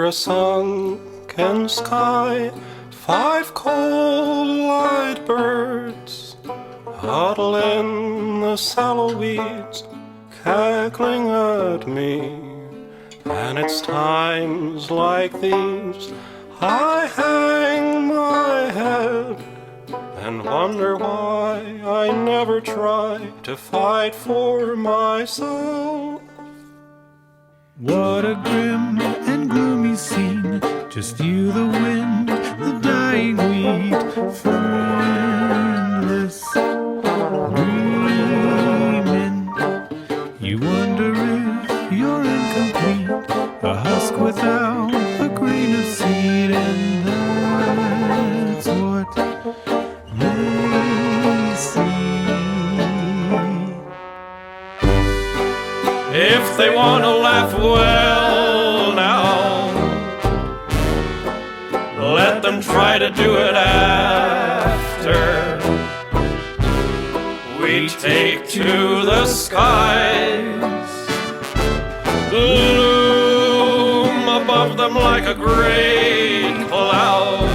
a sunken sky, 5 cold-eyed birds huddle in the sallow weeds, cackling at me. And it's times like these I hang my head and wonder why I never try to fight for myself. What a grim and gloomy scene, just you, the wind, the dying wheat, friendless, dreaming. You wonder if you're incomplete, a husk without a grain of seed, and that's what they see. If they want to laugh, well now, let them try to do it after we take to the skies, loom above them like a great cloud,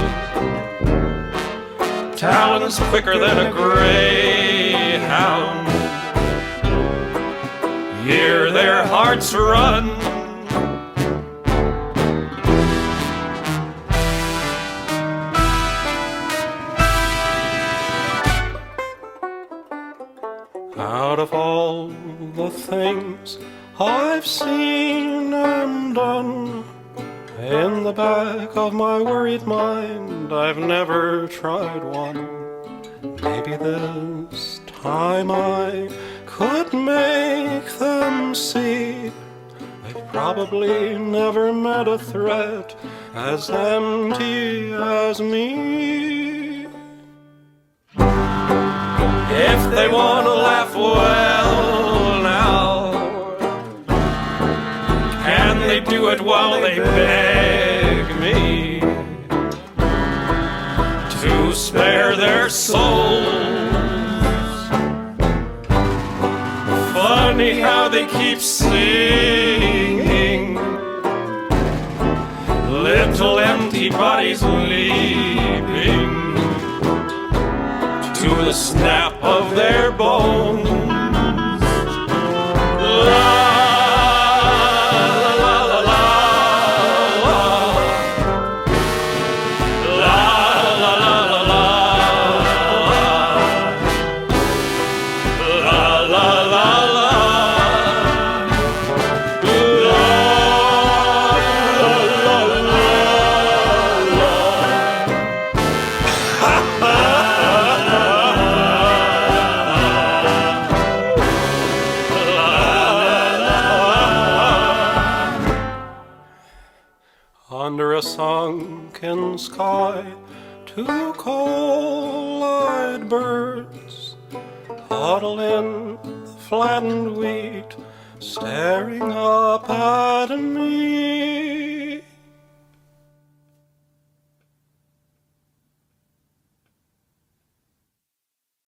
talons quicker than a greyhound. Hear their hearts run. Out of all the things I've seen and done, in the back of my worried mind I've never tried one. Maybe this time I could make them see they've probably never met a threat as empty as me. If they want to laugh, well now, can they do it while they beg me to spare their souls? Funny how they keep singing, little empty bodies leaping to the snap of their bones. La, la, la, la, la, la, la, la, la, la, la, la, la. Under a sunken sky, 2 cold-eyed birds huddle in the flattened wheat, staring up at me.